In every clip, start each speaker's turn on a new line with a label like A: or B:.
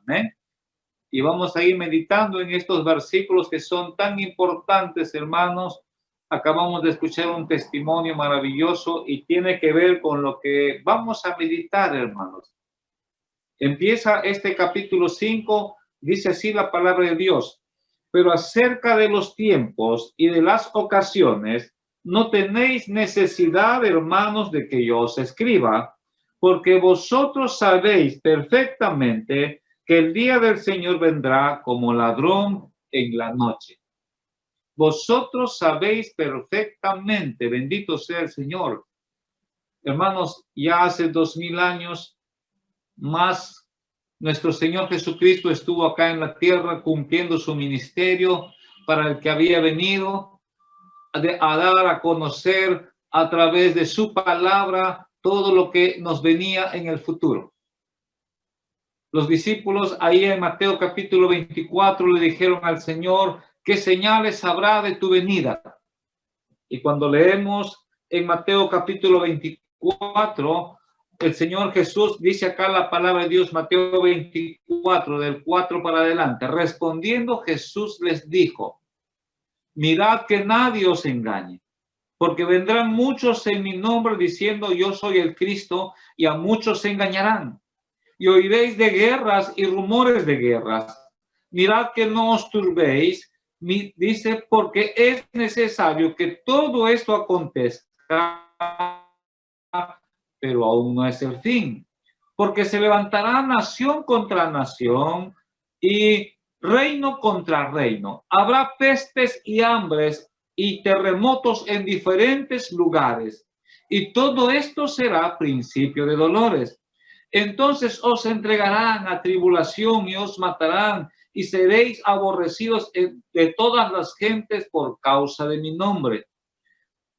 A: Amén. Y vamos a ir meditando en estos versículos que son tan importantes, hermanos. Acabamos de escuchar un testimonio maravilloso y tiene que ver con lo que vamos a meditar, hermanos. Empieza este capítulo 5, dice así la palabra de Dios. Pero acerca de los tiempos y de las ocasiones, no tenéis necesidad, hermanos, de que yo os escriba, porque vosotros sabéis perfectamente que el día del Señor vendrá como ladrón en la noche. Vosotros sabéis perfectamente, bendito sea el Señor. Hermanos, ya hace 2000 años más, nuestro Señor Jesucristo estuvo acá en la tierra cumpliendo su ministerio para el que había venido a dar a conocer a través de su palabra todo lo que nos venía en el futuro. Los discípulos ahí en Mateo capítulo 24 le dijeron al Señor, ¿qué señales habrá de tu venida? Y cuando leemos en Mateo capítulo 24, el Señor Jesús dice acá la palabra de Dios, Mateo 24, del 4 para adelante. Respondiendo Jesús les dijo, mirad que nadie os engañe, porque vendrán muchos en mi nombre diciendo yo soy el Cristo, y a muchos se engañarán. Y oiréis de guerras y rumores de guerras. Mirad que no os turbéis, dice, porque es necesario que todo esto acontezca, pero aún no es el fin. Porque se levantará nación contra nación y reino contra reino. Habrá pestes y hambres y terremotos en diferentes lugares. Y todo esto será principio de dolores. Entonces os entregarán a tribulación y os matarán y seréis aborrecidos de todas las gentes por causa de mi nombre.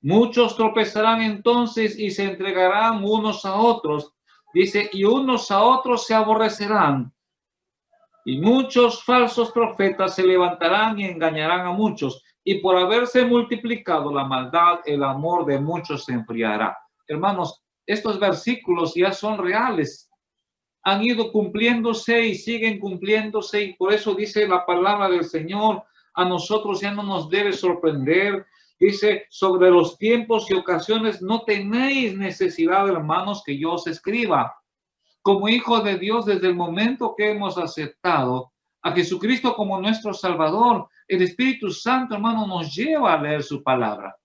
A: Muchos tropezarán entonces y se entregarán unos a otros. Dice, y unos a otros se aborrecerán. Y muchos falsos profetas se levantarán y engañarán a muchos. Y por haberse multiplicado la maldad, el amor de muchos se enfriará. Hermanos, estos versículos ya son reales. Han ido cumpliéndose y siguen cumpliéndose. Y por eso dice la palabra del Señor, a nosotros ya no nos debe sorprender. Dice, sobre los tiempos y ocasiones no tenéis necesidad, hermanos, que yo os escriba. Como hijos de Dios, desde el momento que hemos aceptado a Jesucristo como nuestro Salvador, el Espíritu Santo, hermano, nos lleva a leer su palabra.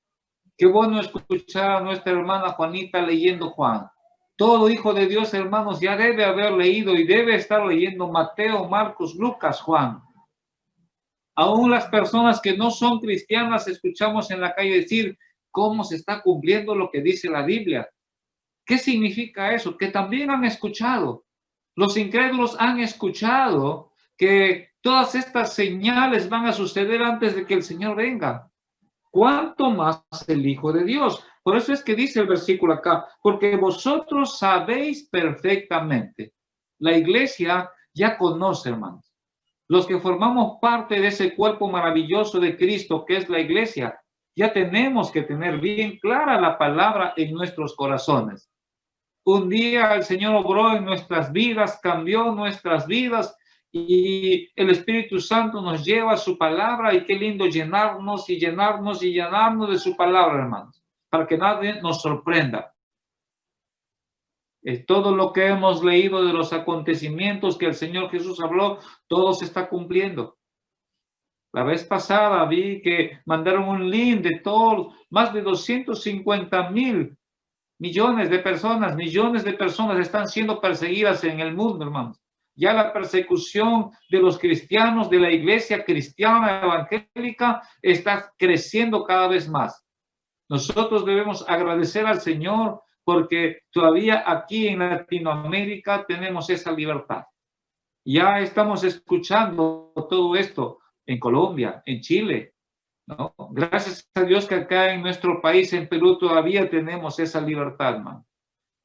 A: Qué bueno escuchar a nuestra hermana Juanita leyendo Juan. Todo hijo de Dios, hermanos, ya debe haber leído y debe estar leyendo Mateo, Marcos, Lucas, Juan. Aún las personas que no son cristianas escuchamos en la calle decir cómo se está cumpliendo lo que dice la Biblia. ¿Qué significa eso? Que también han escuchado. Los incrédulos han escuchado que todas estas señales van a suceder antes de que el Señor venga. ¿Cuánto más el Hijo de Dios? Por eso es que dice el versículo acá, porque vosotros sabéis perfectamente. La iglesia ya conoce, hermanos. Los que formamos parte de ese cuerpo maravilloso de Cristo, que es la iglesia, ya tenemos que tener bien clara la palabra en nuestros corazones. Un día el Señor obró en nuestras vidas, cambió nuestras vidas y el Espíritu Santo nos lleva a su palabra y qué lindo llenarnos y llenarnos y llenarnos de su palabra, hermanos, para que nadie nos sorprenda. Todo lo que hemos leído de los acontecimientos que el Señor Jesús habló, todo se está cumpliendo. La vez pasada vi que mandaron un link de todos, más de 250,000 millones de personas están siendo perseguidas en el mundo, hermanos. Ya la persecución de los cristianos, de la iglesia cristiana evangélica, está creciendo cada vez más. Nosotros debemos agradecer al Señor porque todavía aquí en Latinoamérica tenemos esa libertad. Ya estamos escuchando todo esto en Colombia, en Chile, ¿no? Gracias a Dios que acá en nuestro país, en Perú, todavía tenemos esa libertad, hermano.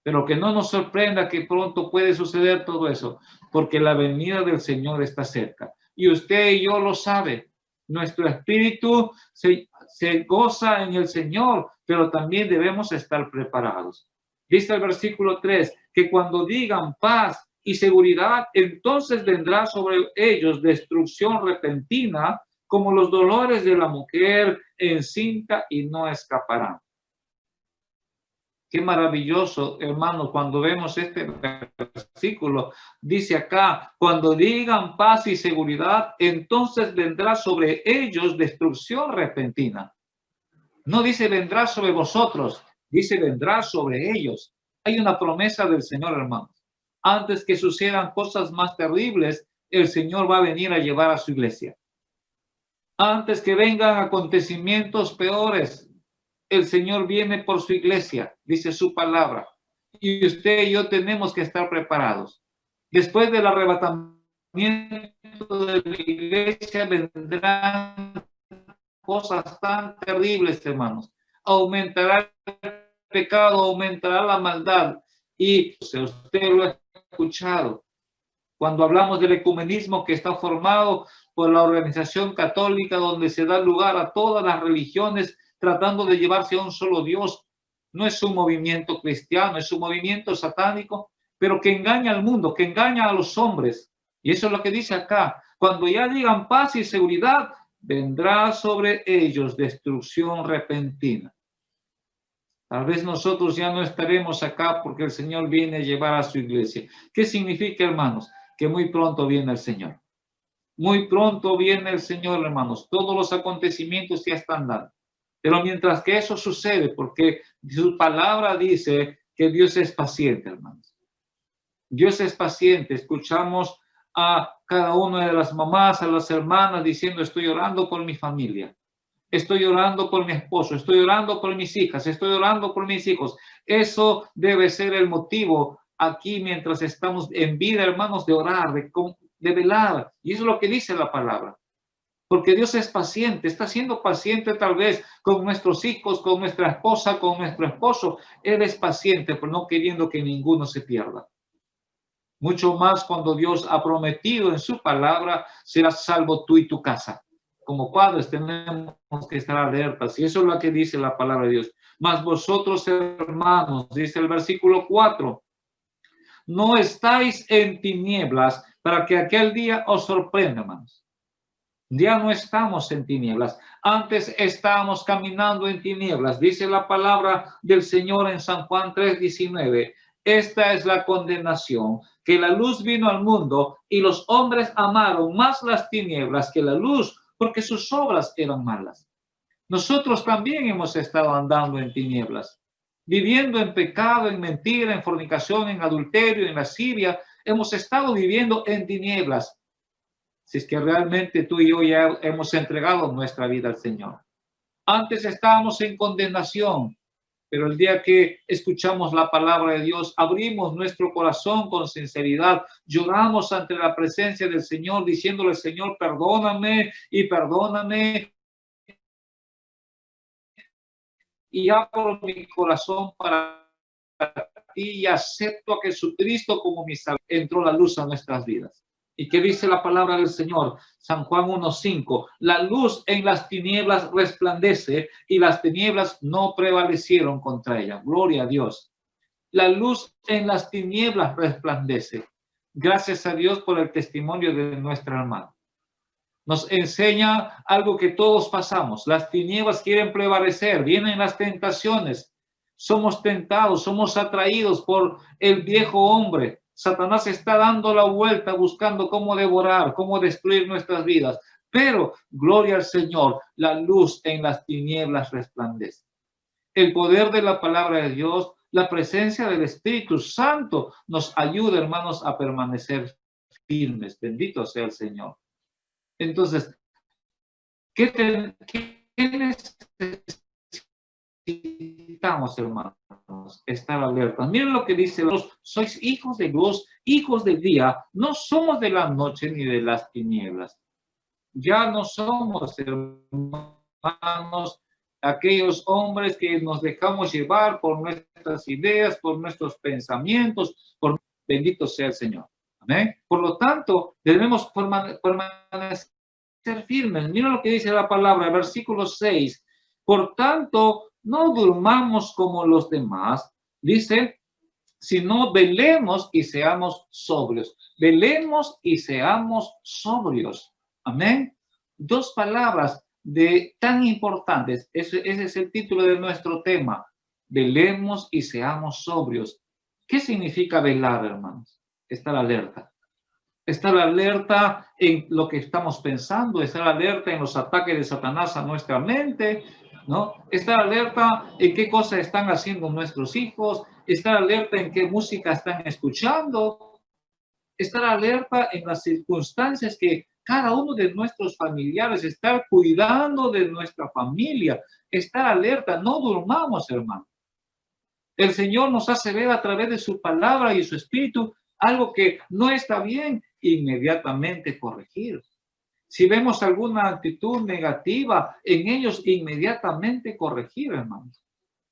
A: Pero que no nos sorprenda que pronto puede suceder todo eso, porque la venida del Señor está cerca. Y usted y yo lo sabe. Nuestro espíritu se goza en el Señor, pero también debemos estar preparados. Dice el versículo 3, que cuando digan paz, y seguridad, entonces vendrá sobre ellos destrucción repentina, como los dolores de la mujer encinta, y no escaparán. Qué maravilloso, hermanos, cuando vemos este versículo. Dice acá, cuando digan paz y seguridad, entonces vendrá sobre ellos destrucción repentina. No dice vendrá sobre vosotros, dice vendrá sobre ellos. Hay una promesa del Señor, hermanos. Antes que sucedan cosas más terribles, el Señor va a venir a llevar a su iglesia. Antes que vengan acontecimientos peores, el Señor viene por su iglesia, dice su palabra. Y usted y yo tenemos que estar preparados. Después del arrebatamiento de la iglesia vendrán cosas tan terribles, hermanos. Aumentará el pecado, aumentará la maldad. Y usted lo ha escuchado. Cuando hablamos del ecumenismo que está formado por la organización católica, donde se da lugar a todas las religiones tratando de llevarse a un solo Dios, no es un movimiento cristiano, es un movimiento satánico, pero que engaña al mundo, que engaña a los hombres. Y eso es lo que dice acá. Cuando ya digan paz y seguridad, vendrá sobre ellos destrucción repentina. Tal vez nosotros ya no estaremos acá porque el Señor viene a llevar a su iglesia. ¿Qué significa, hermanos? Que muy pronto viene el Señor. Muy pronto viene el Señor, hermanos. Todos los acontecimientos ya están dados. Pero mientras que eso sucede, porque su palabra dice que Dios es paciente, hermanos. Dios es paciente. Escuchamos a cada una de las mamás, a las hermanas diciendo, estoy orando por mi familia. Estoy orando por mi esposo, estoy orando por mis hijas, estoy orando por mis hijos. Eso debe ser el motivo aquí mientras estamos en vida, hermanos, de orar, de velar. Y eso es lo que dice la palabra. Porque Dios es paciente, está siendo paciente tal vez con nuestros hijos, con nuestra esposa, con nuestro esposo. Él es paciente, pero no queriendo que ninguno se pierda. Mucho más cuando Dios ha prometido en su palabra, serás salvo tú y tu casa. Como padres tenemos que estar alertas, y eso es lo que dice la palabra de Dios. Mas vosotros, hermanos, dice el versículo 4, no estáis en tinieblas para que aquel día os sorprenda, hermanos. Ya no estamos en tinieblas. Antes estábamos caminando en tinieblas. Dice la palabra del Señor en San Juan 3:19. Esta es la condenación, que la luz vino al mundo y los hombres amaron más las tinieblas que la luz, porque sus obras eran malas. Nosotros también hemos estado andando en tinieblas, viviendo en pecado, en mentira, en fornicación, en adulterio, en lascivia. Hemos estado viviendo en tinieblas. Si es que realmente tú y yo ya hemos entregado nuestra vida al Señor. Antes estábamos en condenación, pero el día que escuchamos la palabra de Dios, abrimos nuestro corazón con sinceridad, lloramos ante la presencia del Señor, diciéndole, Señor, perdóname y perdóname. Y abro mi corazón para ti y acepto a Jesucristo como mi Salvador. Entró la luz a nuestras vidas. ¿Y qué dice la palabra del Señor? San Juan 1:5. La luz en las tinieblas resplandece y las tinieblas no prevalecieron contra ella. Gloria a Dios. La luz en las tinieblas resplandece. Gracias a Dios por el testimonio de nuestra hermana. Nos enseña algo que todos pasamos. Las tinieblas quieren prevalecer, vienen las tentaciones. Somos tentados, somos atraídos por el viejo hombre. Satanás está dando la vuelta buscando cómo devorar, cómo destruir nuestras vidas. Pero, gloria al Señor, la luz en las tinieblas resplandece. El poder de la palabra de Dios, la presencia del Espíritu Santo nos ayuda, hermanos, a permanecer firmes. Bendito sea el Señor. Entonces, ¿qué necesitamos, hermanos? Estar alertas. Miren lo que dice, sois hijos de Dios, hijos del día, no somos de la noche ni de las tinieblas. Ya no somos, hermanos, aquellos hombres que nos dejamos llevar por nuestras ideas, por nuestros pensamientos, bendito sea el Señor. Amén. Por lo tanto, debemos permanecer firmes. Mira lo que dice la palabra, versículo 6. Por tanto, no durmamos como los demás, dice, sino velemos y seamos sobrios. Velemos y seamos sobrios. Amén. Dos palabras tan importantes. Ese es el título de nuestro tema. Velemos y seamos sobrios. ¿Qué significa velar, hermanos? Estar alerta. Estar alerta en lo que estamos pensando, estar alerta en los ataques de Satanás a nuestra mente, ¿no? Estar alerta en qué cosas están haciendo nuestros hijos, estar alerta en qué música están escuchando, estar alerta en las circunstancias que cada uno de nuestros familiares, estar cuidando de nuestra familia, estar alerta, no durmamos, hermano. El Señor nos hace ver a través de su palabra y su espíritu algo que no está bien, inmediatamente corregir. Si vemos alguna actitud negativa en ellos, inmediatamente corregir, hermanos.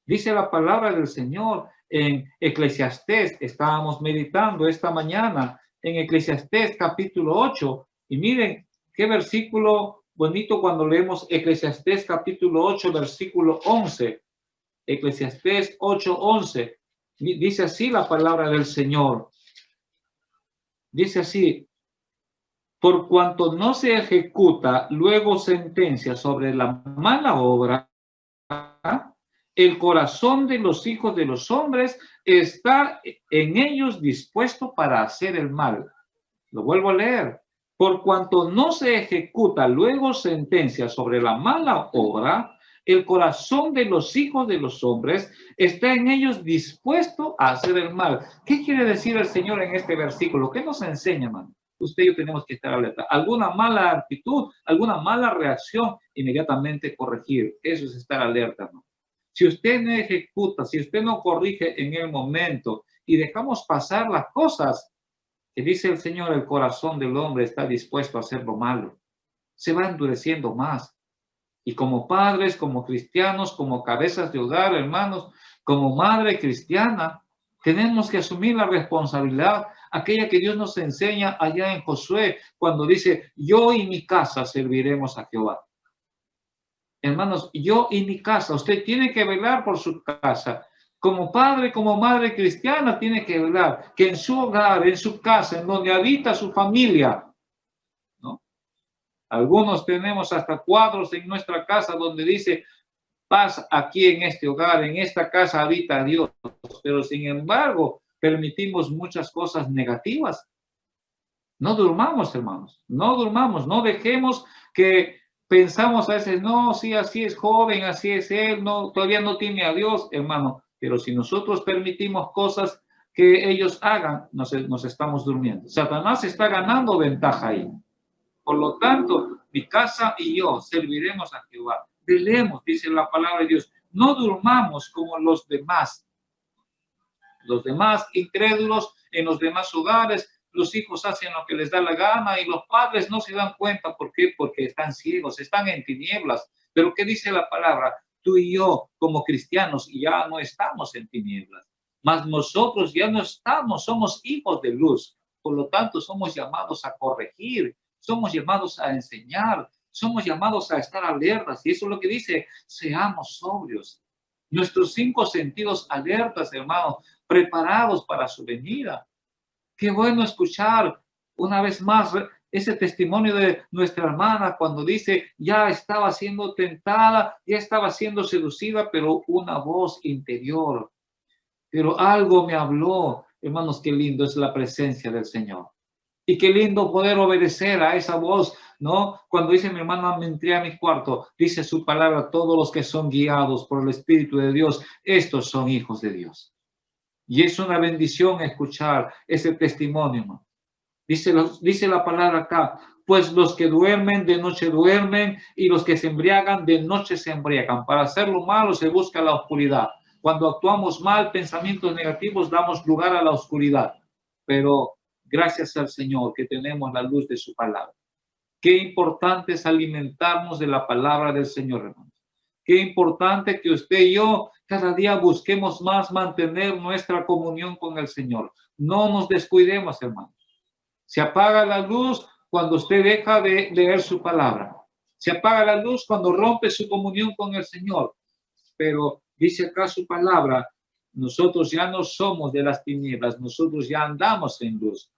A: Dice la palabra del Señor en Eclesiastés, estábamos meditando esta mañana en Eclesiastés capítulo 8, y miren qué versículo bonito cuando leemos Eclesiastés capítulo 8, versículo 11. Eclesiastés 8:11, dice así la palabra del Señor. Dice así: por cuanto no se ejecuta luego sentencia sobre la mala obra, el corazón de los hijos de los hombres está en ellos dispuesto para hacer el mal. Lo vuelvo a leer. Por cuanto no se ejecuta luego sentencia sobre la mala obra, el corazón de los hijos de los hombres está en ellos dispuesto a hacer el mal. ¿Qué quiere decir el Señor en este versículo? ¿Qué nos enseña, hermano? Usted y yo tenemos que estar alerta. Alguna mala actitud, alguna mala reacción, inmediatamente corregir. Eso es estar alerta, ¿no? Si usted no ejecuta, si usted no corrige en el momento y dejamos pasar las cosas, que dice el Señor, el corazón del hombre está dispuesto a hacer lo malo. Se va endureciendo más. Y como padres, como cristianos, como cabezas de hogar, hermanos, como madre cristiana, tenemos que asumir la responsabilidad, aquella que Dios nos enseña allá en Josué, cuando dice, yo y mi casa serviremos a Jehová. Hermanos, yo y mi casa, usted tiene que velar por su casa. Como padre, como madre cristiana, tiene que velar que en su hogar, en su casa, en donde habita su familia, ¿no? Algunos tenemos hasta cuadros en nuestra casa donde dice, paz aquí en este hogar, en esta casa habita Dios. Pero sin embargo, permitimos muchas cosas negativas. No durmamos, hermanos, no durmamos, no dejemos que pensamos a veces, no, sí, así es joven, así es él, no, todavía no tiene a Dios, hermano. Pero si nosotros permitimos cosas que ellos hagan, nos estamos durmiendo. Satanás está ganando ventaja ahí. Por lo tanto, mi casa y yo serviremos a Jehová. Velemos, dice la palabra de Dios. No durmamos como los demás. Los demás incrédulos en los demás hogares, los hijos hacen lo que les da la gana y los padres no se dan cuenta. ¿Por qué? Porque están ciegos, están en tinieblas. Pero ¿qué dice la palabra? Tú y yo, como cristianos, ya no estamos en tinieblas. Mas nosotros ya no estamos, somos hijos de luz. Por lo tanto, somos llamados a corregir, somos llamados a enseñar, somos llamados a estar alertas. Y eso es lo que dice, seamos sobrios. Nuestros 5 sentidos alertas, hermanos, preparados para su venida. Qué bueno escuchar una vez más ese testimonio de nuestra hermana cuando dice, ya estaba siendo tentada, ya estaba siendo seducida, pero una voz interior. Pero algo me habló. Hermanos, qué lindo es la presencia del Señor. Y qué lindo poder obedecer a esa voz, ¿no? Cuando dice mi hermana, me entré a mi cuarto, dice su palabra, todos los que son guiados por el Espíritu de Dios, estos son hijos de Dios. Y es una bendición escuchar ese testimonio, ¿no? Dice la palabra acá, pues los que duermen de noche duermen y los que se embriagan de noche se embriagan. Para hacer lo malo se busca la oscuridad. Cuando actuamos mal, pensamientos negativos, damos lugar a la oscuridad. Pero gracias al Señor que tenemos la luz de su palabra. Qué importante es alimentarnos de la palabra del Señor, hermanos. Qué importante que usted y yo cada día busquemos más mantener nuestra comunión con el Señor. No nos descuidemos, hermanos. Se apaga la luz cuando usted deja de leer su palabra. Se apaga la luz cuando rompe su comunión con el Señor. Pero dice acá su palabra, nosotros ya no somos de las tinieblas, nosotros ya andamos en luz.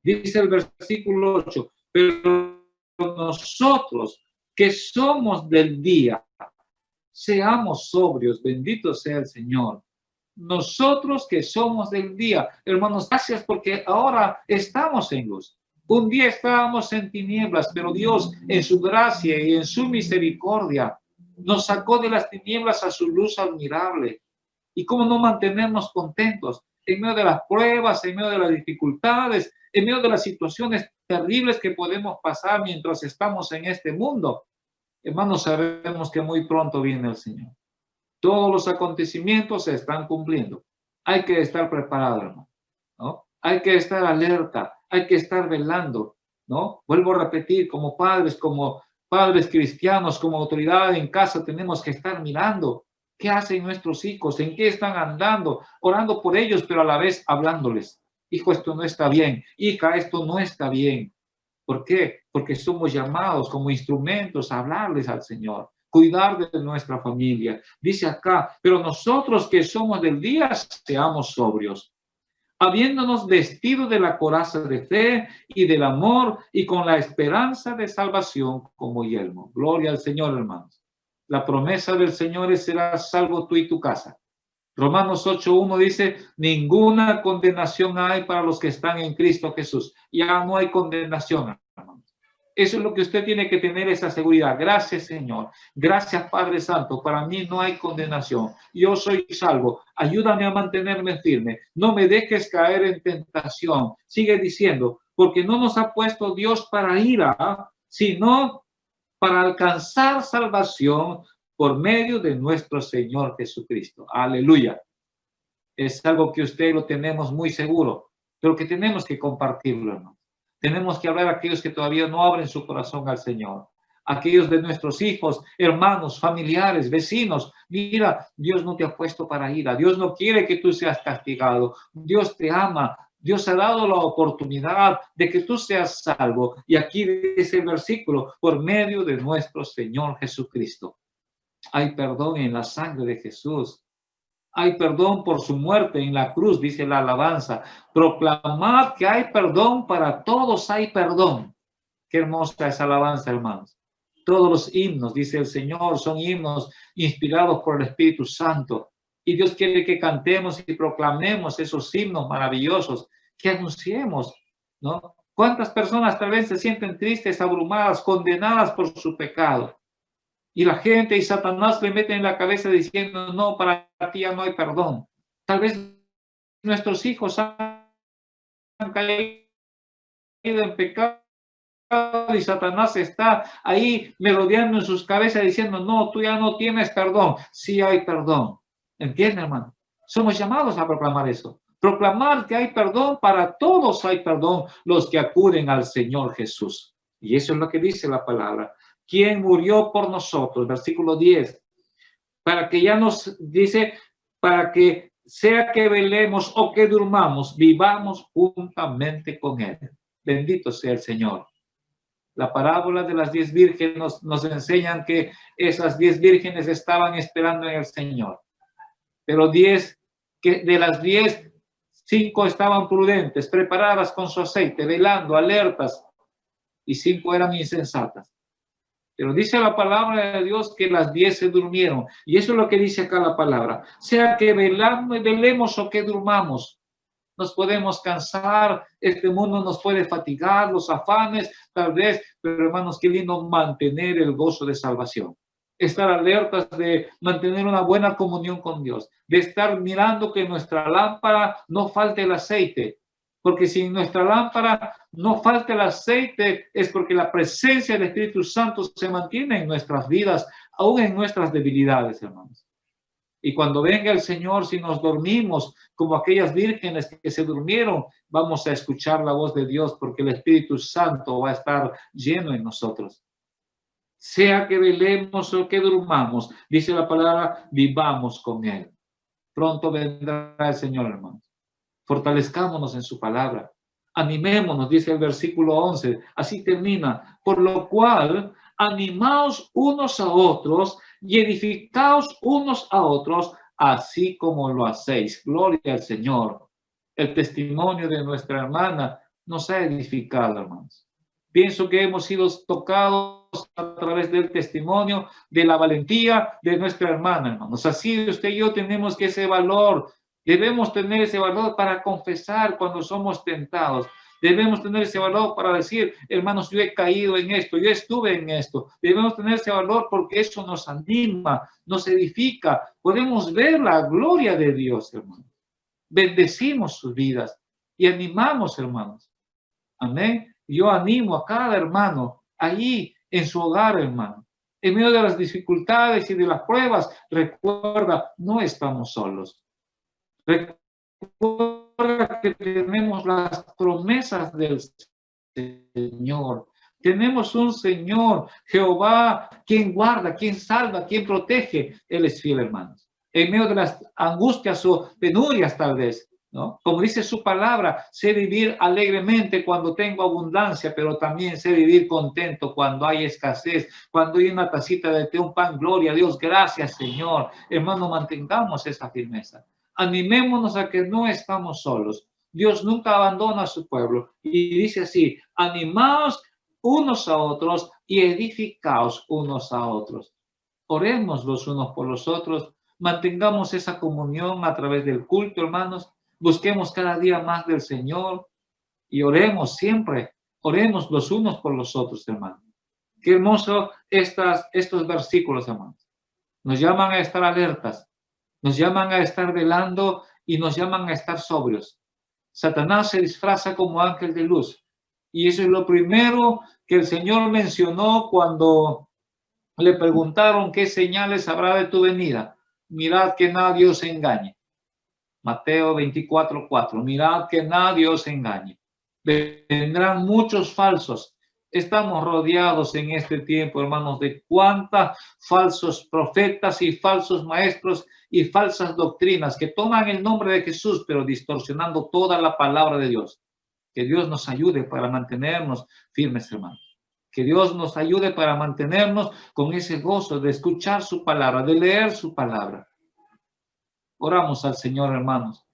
A: Dice el versículo 8, pero nosotros que somos del día, seamos sobrios, bendito sea el Señor. Nosotros que somos del día, hermanos, gracias porque ahora estamos en luz. Un día estábamos en tinieblas, pero Dios en su gracia y en su misericordia nos sacó de las tinieblas a su luz admirable. ¿Y cómo no mantenernos contentos en medio de las pruebas, en medio de las dificultades, en medio de las situaciones terribles que podemos pasar mientras estamos en este mundo? Hermanos, sabemos que muy pronto viene el Señor. Todos los acontecimientos se están cumpliendo. Hay que estar preparado, hermano, ¿no? Hay que estar alerta, hay que estar velando, ¿no? Vuelvo a repetir, como padres cristianos, como autoridad en casa, tenemos que estar mirando qué hacen nuestros hijos, en qué están andando, orando por ellos, pero a la vez hablándoles. Hijo, esto no está bien. Hija, esto no está bien. ¿Por qué? Porque somos llamados como instrumentos a hablarles al Señor, cuidar de nuestra familia. Dice acá, pero nosotros que somos del día, seamos sobrios, habiéndonos vestido de la coraza de fe y del amor y con la esperanza de salvación como yelmo. Gloria al Señor, hermanos. La promesa del Señor es: serás salvo tú y tu casa. Romanos 8:1 dice: ninguna condenación hay para los que están en Cristo Jesús. Ya no hay condenación, hermanos. Eso es lo que usted tiene que tener, esa seguridad. Gracias, Señor. Gracias, Padre Santo. Para mí no hay condenación. Yo soy salvo. Ayúdame a mantenerme firme. No me dejes caer en tentación. Sigue diciendo, porque no nos ha puesto Dios para ira, sino para alcanzar salvación por medio de nuestro Señor Jesucristo. Aleluya. Es algo que usted lo tenemos muy seguro, pero que tenemos que compartirlo, hermano. Tenemos que hablar a aquellos que todavía no abren su corazón al Señor. Aquellos de nuestros hijos, hermanos, familiares, vecinos. Mira, Dios no te ha puesto para ira. Dios no quiere que tú seas castigado. Dios te ama. Dios ha dado la oportunidad de que tú seas salvo. Y aquí dice el versículo, por medio de nuestro Señor Jesucristo. Hay perdón en la sangre de Jesús. Hay perdón por su muerte en la cruz, dice la alabanza. Proclamad que hay perdón para todos, hay perdón. Qué hermosa esa alabanza, hermanos. Todos los himnos, dice el Señor, son himnos inspirados por el Espíritu Santo. Y Dios quiere que cantemos y proclamemos esos himnos maravillosos, que anunciemos, ¿no? ¿Cuántas personas tal vez se sienten tristes, abrumadas, condenadas por su pecado? Y la gente y Satanás le meten en la cabeza diciendo, no, para ti ya no hay perdón. Tal vez nuestros hijos han caído en pecado y Satanás está ahí merodeando en sus cabezas diciendo, no, tú ya no tienes perdón. Sí hay perdón. ¿Entienden, hermano? Somos llamados a proclamar eso. Proclamar que hay perdón, para todos hay perdón, los que acuden al Señor Jesús. Y eso es lo que dice la palabra. ¿Quién murió por nosotros? Versículo 10. Para que ya nos dice, para que sea que velemos o que durmamos, vivamos juntamente con Él. Bendito sea el Señor. La parábola de las 10 vírgenes nos enseñan que esas 10 vírgenes estaban esperando en el Señor. Pero de las 10, 5 estaban prudentes, preparadas con su aceite, velando, alertas, y 5 eran insensatas. Pero dice la palabra de Dios que las 10 se durmieron. Y eso es lo que dice acá la palabra. Sea que velemos o que durmamos. Nos podemos cansar, este mundo nos puede fatigar, los afanes, tal vez. Pero hermanos, qué lindo mantener el gozo de salvación. Estar alertas de mantener una buena comunión con Dios. De estar mirando que nuestra lámpara no falte el aceite. Porque si en nuestra lámpara no falta el aceite, es porque la presencia del Espíritu Santo se mantiene en nuestras vidas, aún en nuestras debilidades, hermanos. Y cuando venga el Señor, si nos dormimos como aquellas vírgenes que se durmieron, vamos a escuchar la voz de Dios, porque el Espíritu Santo va a estar lleno en nosotros. Sea que velemos o que durmamos, dice la palabra, vivamos con Él. Pronto vendrá el Señor, hermanos. Fortalezcámonos en su palabra. Animémonos, dice el versículo 11. Así termina. Por lo cual, animaos unos a otros y edificaos unos a otros, así como lo hacéis. Gloria al Señor. El testimonio de nuestra hermana nos ha edificado, hermanos. Pienso que hemos sido tocados a través del testimonio, de la valentía de nuestra hermana, hermanos. Así usted y yo tenemos que ese valor, debemos tener ese valor para confesar cuando somos tentados. Debemos tener ese valor para decir, hermanos, yo he caído en esto, yo estuve en esto. Debemos tener ese valor porque eso nos anima, nos edifica. Podemos ver la gloria de Dios, hermanos. Bendecimos sus vidas y animamos, hermanos. Amén. Yo animo a cada hermano allí en su hogar, hermano. En medio de las dificultades y de las pruebas, recuerda, no estamos solos. Recuerda que tenemos las promesas del Señor. Tenemos un Señor, Jehová, quien guarda, quien salva, quien protege. Él es fiel, hermanos. En medio de las angustias o penurias, tal vez, ¿no? Como dice su palabra, sé vivir alegremente cuando tengo abundancia, pero también sé vivir contento cuando hay escasez, cuando hay una tacita de té, un pan, gloria a Dios, gracias, Señor. Hermano, mantengamos esa firmeza. Animémonos a que no estamos solos. Dios nunca abandona a su pueblo. Y dice así, animaos unos a otros y edificaos unos a otros. Oremos los unos por los otros. Mantengamos esa comunión a través del culto, hermanos. Busquemos cada día más del Señor y oremos siempre. Oremos los unos por los otros, hermanos. Qué hermoso estos versículos, hermanos. Nos llaman a estar alertas. Nos llaman a estar velando y nos llaman a estar sobrios. Satanás se disfraza como ángel de luz. Y eso es lo primero que el Señor mencionó cuando le preguntaron qué señales habrá de tu venida. Mirad que nadie os engañe. Mateo 24:4. Mirad que nadie os engañe. Vendrán muchos falsos. Estamos rodeados en este tiempo, hermanos, de cuántas falsos profetas y falsos maestros y falsas doctrinas que toman el nombre de Jesús, pero distorsionando toda la palabra de Dios. Que Dios nos ayude para mantenernos firmes, hermanos. Que Dios nos ayude para mantenernos con ese gozo de escuchar su palabra, de leer su palabra. Oramos al Señor, hermanos.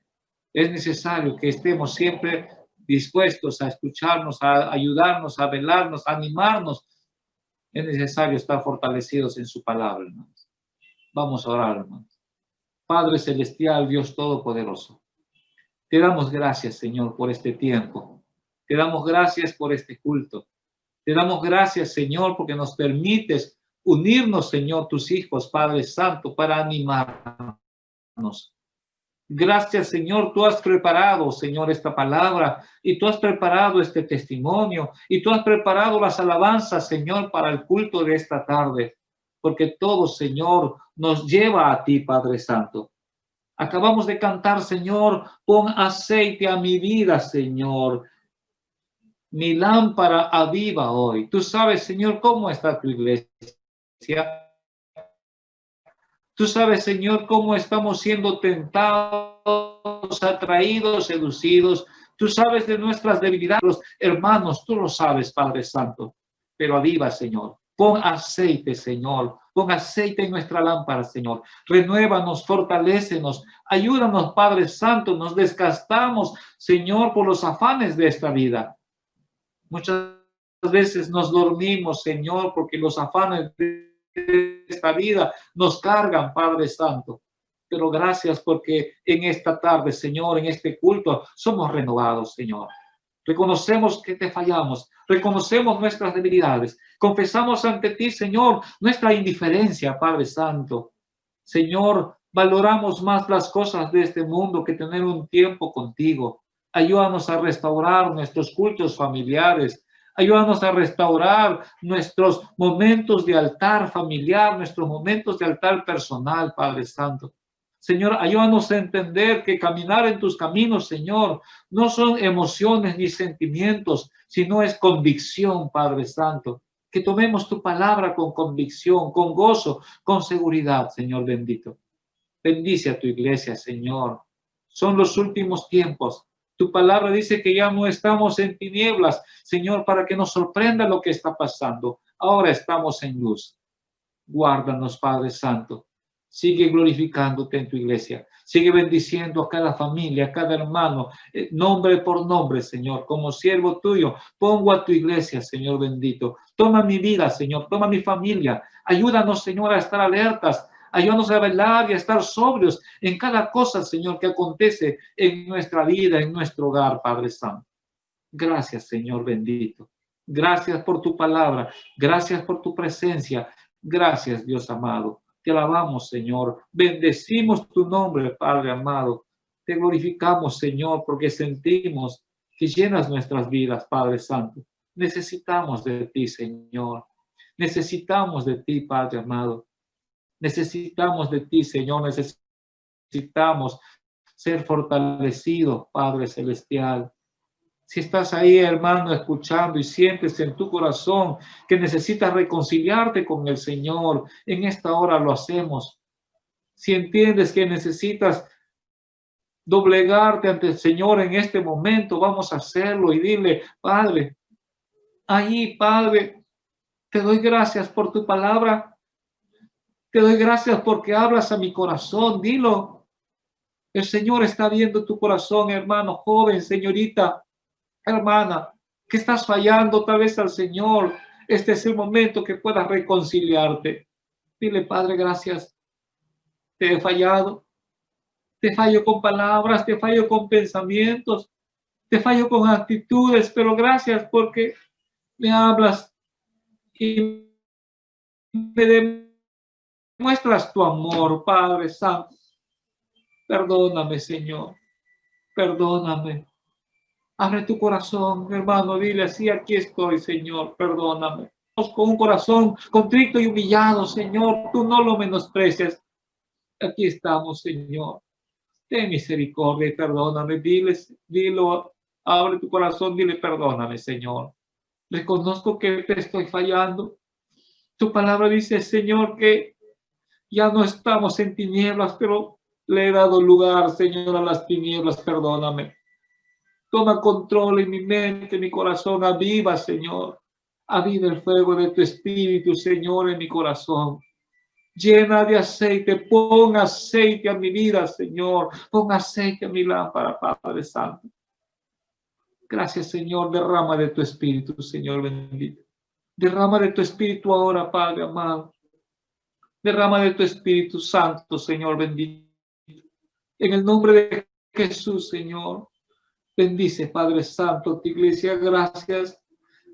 A: Es necesario que estemos siempre dispuestos a escucharnos, a ayudarnos, a velarnos, a animarnos. Es necesario estar fortalecidos en su palabra, hermanos. Vamos a orar, hermanos. Padre Celestial, Dios Todopoderoso, te damos gracias, Señor, por este tiempo. Te damos gracias por este culto. Te damos gracias, Señor, porque nos permites unirnos, Señor, tus hijos, Padre Santo, para animarnos. Gracias, Señor, tú has preparado, Señor, esta palabra y tú has preparado este testimonio y tú has preparado las alabanzas, Señor, para el culto de esta tarde, porque todo, Señor, nos lleva a ti, Padre Santo. Acabamos de cantar, Señor, pon aceite a mi vida, Señor. Mi lámpara aviva hoy. Tú sabes, Señor, cómo está tu iglesia. Tú sabes, Señor, cómo estamos siendo tentados, atraídos, seducidos. Tú sabes de nuestras debilidades, hermanos, tú lo sabes, Padre Santo. Pero aviva, Señor. Pon aceite, Señor. Pon aceite en nuestra lámpara, Señor. Renuévanos, fortalécenos. Ayúdanos, Padre Santo. Nos desgastamos, Señor, por los afanes de esta vida. Muchas veces nos dormimos, Señor, porque los afanes de esta vida nos cargan, Padre Santo. Pero gracias porque en esta tarde, Señor, en este culto, somos renovados, Señor. Reconocemos que te fallamos, reconocemos nuestras debilidades, confesamos ante ti, Señor, nuestra indiferencia, Padre Santo. Señor, valoramos más las cosas de este mundo que tener un tiempo contigo. Ayúdanos a restaurar nuestros cultos familiares. Ayúdanos a restaurar nuestros momentos de altar familiar, nuestros momentos de altar personal, Padre Santo. Señor, ayúdanos a entender que caminar en tus caminos, Señor, no son emociones ni sentimientos, sino es convicción, Padre Santo. Que tomemos tu palabra con convicción, con gozo, con seguridad, Señor bendito. Bendice a tu iglesia, Señor. Son los últimos tiempos. Tu palabra dice que ya no estamos en tinieblas, Señor, para que nos sorprenda lo que está pasando. Ahora estamos en luz. Guárdanos, Padre Santo. Sigue glorificándote en tu iglesia. Sigue bendiciendo a cada familia, a cada hermano, nombre por nombre, Señor. Como siervo tuyo, pongo a tu iglesia, Señor bendito. Toma mi vida, Señor. Toma mi familia. Ayúdanos, Señor, a estar alertas. Ayúdanos a velar y a estar sobrios en cada cosa, Señor, que acontece en nuestra vida, en nuestro hogar, Padre Santo. Gracias, Señor bendito. Gracias por tu palabra. Gracias por tu presencia. Gracias, Dios amado. Te alabamos, Señor. Bendecimos tu nombre, Padre amado. Te glorificamos, Señor, porque sentimos que llenas nuestras vidas, Padre Santo. Necesitamos de ti, Señor. Necesitamos de ti, Padre amado. Necesitamos de ti, Señor. Necesitamos ser fortalecidos, Padre Celestial. Si estás ahí, hermano, escuchando y sientes en tu corazón que necesitas reconciliarte con el Señor, en esta hora lo hacemos. Si entiendes que necesitas doblegarte ante el Señor en este momento, vamos a hacerlo y dile, Padre, ahí, Padre, te doy gracias por tu palabra. Te doy gracias porque hablas a mi corazón. Dilo. El Señor está viendo tu corazón, hermano, joven, señorita. Hermana, que estás fallando tal vez al Señor, este es el momento que puedas reconciliarte. Dile, Padre, gracias. Te he fallado. Te fallo con palabras, te fallo con pensamientos, te fallo con actitudes, pero gracias porque me hablas y me demuestras tu amor, Padre Santo. Perdóname, Señor. Perdóname. Abre tu corazón, hermano, dile así, aquí estoy, Señor, perdóname. Con un corazón contrito y humillado, Señor, tú no lo menosprecias. Aquí estamos, Señor. Ten misericordia y perdóname. Dilo, abre tu corazón, dile, perdóname, Señor. Reconozco que te estoy fallando. Tu palabra dice, Señor, que ya no estamos en tinieblas, pero le he dado lugar, Señor, a las tinieblas, perdóname. Toma control en mi mente, mi corazón. Aviva, Señor. Aviva el fuego de tu espíritu, Señor, en mi corazón. Llena de aceite. Pon aceite a mi vida, Señor. Pon aceite a mi lámpara, Padre Santo. Gracias, Señor. Derrama de tu espíritu, Señor bendito. Derrama de tu espíritu ahora, Padre amado. Derrama de tu Espíritu Santo, Señor bendito. En el nombre de Jesús, Señor. Bendice, Padre Santo, tu iglesia. Gracias.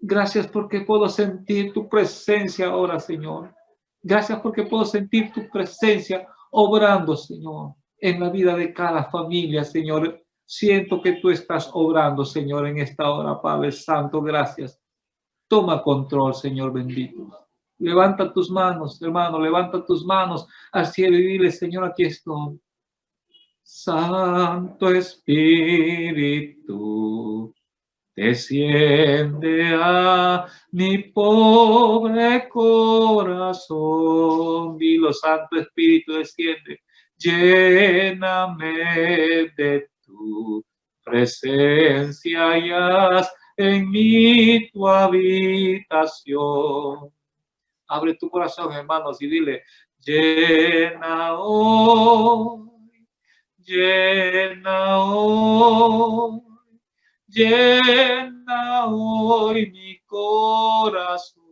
A: Gracias porque puedo sentir tu presencia ahora, Señor. Gracias porque puedo sentir tu presencia obrando, Señor, en la vida de cada familia, Señor. Siento que tú estás obrando, Señor, en esta hora, Padre Santo. Gracias. Toma control, Señor bendito. Levanta tus manos, hermano, levanta tus manos al cielo y dile, Señor, aquí estoy. Santo Espíritu, desciende a mi pobre corazón. Dilo, Santo Espíritu, desciende. Lléname de tu presencia y haz en mí tu habitación. Abre tu corazón, hermanos, y dile, llena hoy. Llena hoy, llena hoy mi corazón.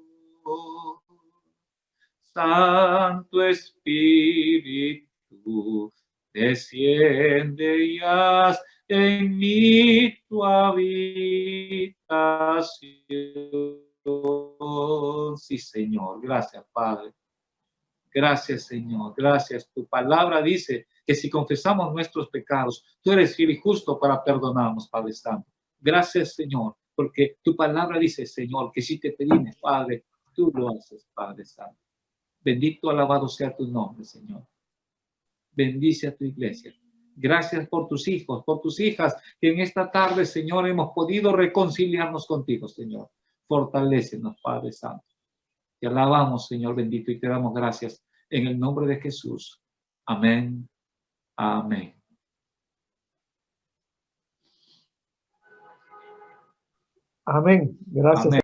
A: Santo Espíritu, desciende y haz en mí tu habitación. Sí, Señor, gracias, Padre. Gracias, Señor. Gracias. Tu palabra dice que si confesamos nuestros pecados, tú eres fiel y justo para perdonarnos, Padre Santo. Gracias, Señor, porque tu palabra dice, Señor, que si te pedimos, Padre, tú lo haces, Padre Santo. Bendito, alabado sea tu nombre, Señor. Bendice a tu iglesia. Gracias por tus hijos, por tus hijas, que en esta tarde, Señor, hemos podido reconciliarnos contigo, Señor. Fortalécenos, Padre Santo. Te alabamos, Señor bendito, y te damos gracias en el nombre de Jesús. Amén. Amén.
B: Amén. Gracias.
A: Amén.